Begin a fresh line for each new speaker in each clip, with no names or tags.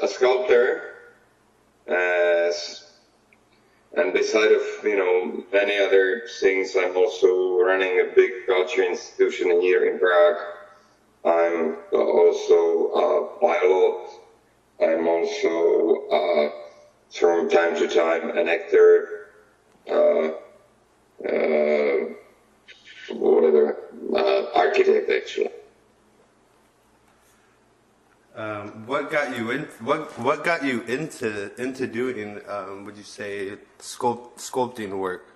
a sculptor, and beside of many other things, I'm also running a big culture institution here in Prague. I'm also a pilot. I'm also from time to time an actor. Whatever, architect actually.
What got you into doing would you say sculpting work?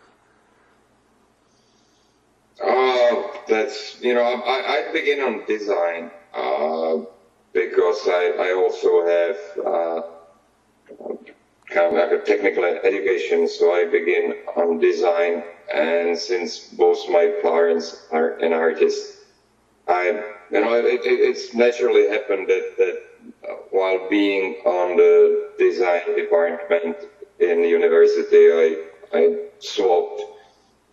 That's I begin on design because I also have kind of like a technical education, so I begin on design. And since both my parents are an artist, it's naturally happened that while being on the design department in university, I swapped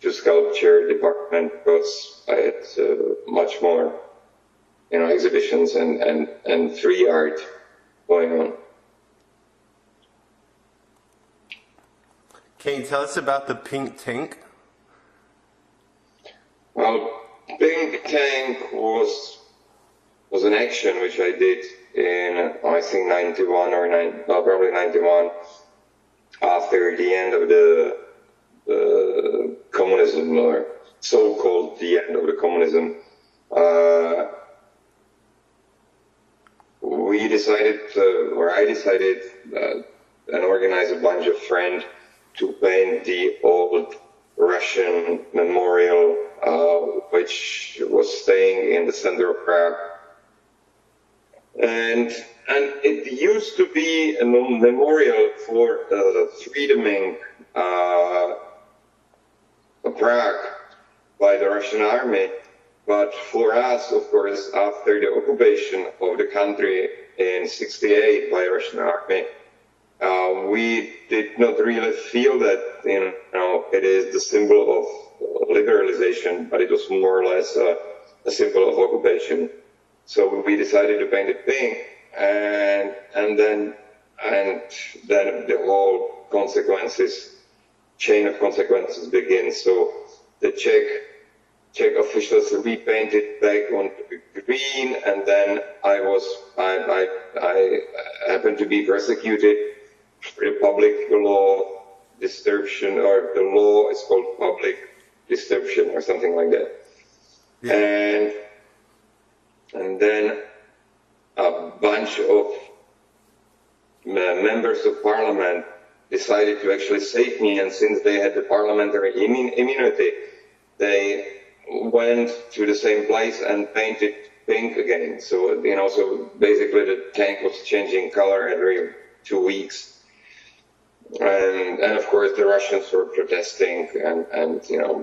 to sculpture department because I had much more, exhibitions and free art going on.
Can you tell us about the Pink Tank?
Well, Pink Tank was an action which I did in, I think, 91 or probably 91, after the end of the communism, or so-called the end of the communism. I decided and organized a bunch of friends to paint the old Russian memorial, which was staying in the center of Prague. And it used to be a memorial for freedoming Prague by the Russian army. But for us, of course, after the occupation of the country in '68 by the Russian army, we did not really feel that it is the symbol of liberalization, but it was more or less a symbol of occupation. So we decided to paint it pink, and then the whole chain of consequences begins. So the Czech officials repainted back on green, and then I happened to be persecuted for the public law disturbance, or the law is called public disturbance or something like that. Yeah. And then a bunch of members of parliament decided to actually save me, and since they had the parliamentary immunity, they went to the same place and painted pink again. So, so basically the tank was changing color every 2 weeks. And of course the Russians were protesting, and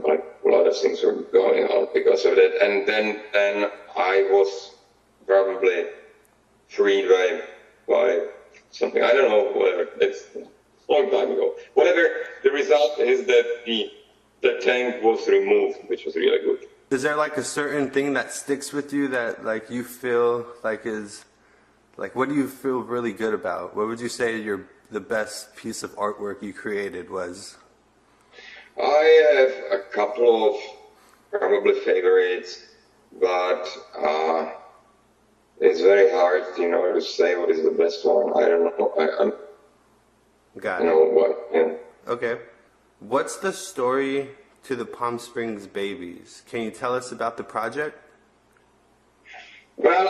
like a lot of things were going on because of that. And then I was probably freed by something, I don't know, whatever, it's a long time ago. Whatever, the result is that the tank was removed, which was really good.
Is there like a certain thing that sticks with you that like you feel like is, like what do you feel really good about? What would you say the best piece of artwork you created was?
I have a couple of probably favorites, but it's very hard, to say what is the best one. I don't know.
Got it.
Yeah.
Okay. What's the story to the Palm Springs babies? Can you tell us about the project?
Well,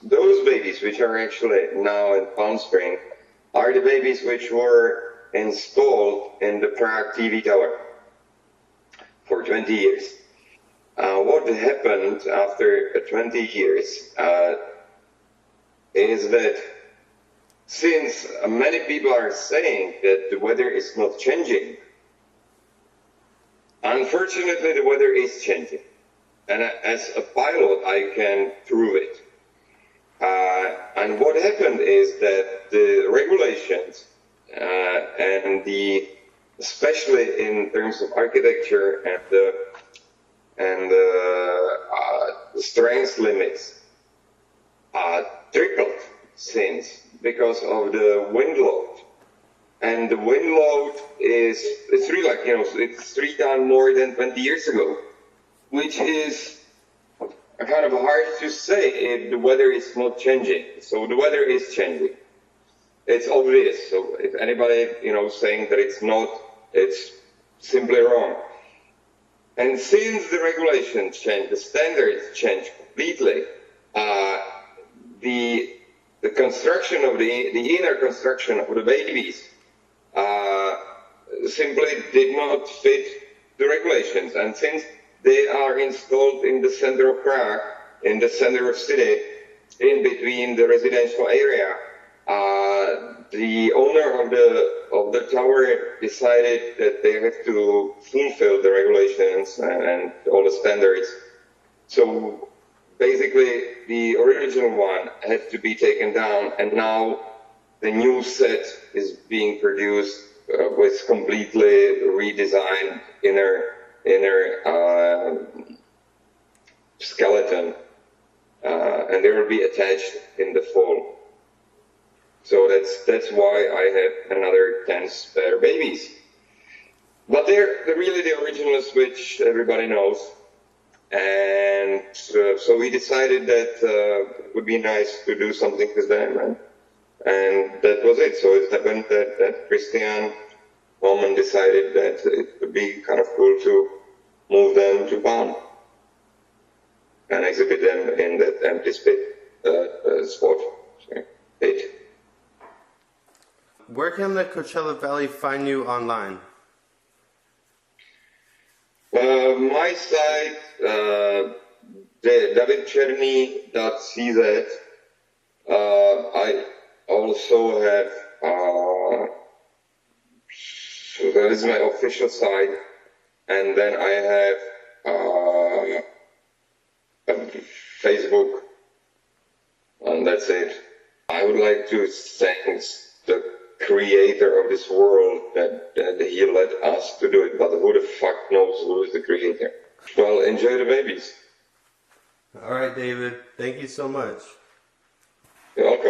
those babies which are actually now in Palm Springs are the babies which were installed in the Prague TV tower for 20 years. What happened after 20 years is that since many people are saying that the weather is not changing, unfortunately the weather is changing. And as a pilot, I can prove it. And what happened is that the regulations and especially in terms of architecture and the strength limits tripled. since because of the wind load. And the wind load it's really like, it's 3 times more than 20 years ago, which is kind of hard to say if the weather is not changing. So the weather is changing. It's obvious. So if anybody, saying that it's not, it's simply wrong. And since the regulations change, the standards change completely, the construction of the inner construction of the babies simply did not fit the regulations. And since they are installed in the center of Prague, in the center of city, in between the residential area, the owner of the tower decided that they have to fulfill the regulations and all the standards. So basically, the original one had to be taken down, and now the new set is being produced with completely redesigned inner skeleton, and they will be attached in the fall. So that's why I have another 10 spare babies. But they're really the originals, which everybody knows. And so we decided that it would be nice to do something with them, and that was it. So it happened that Christian Holman decided that it would be kind of cool to move them to Bonn and exhibit them in that empty spot. Pit.
Where can the Coachella Valley find you online?
My site, davidcherny.cz. I also have, so that is my official site, and then I have Facebook, and that's it. I would like to thank the creator of this world that he let us to do it, but who the fuck knows who is the creator? Well, enjoy the babies.
All right, David. Thank you so much.
You're welcome.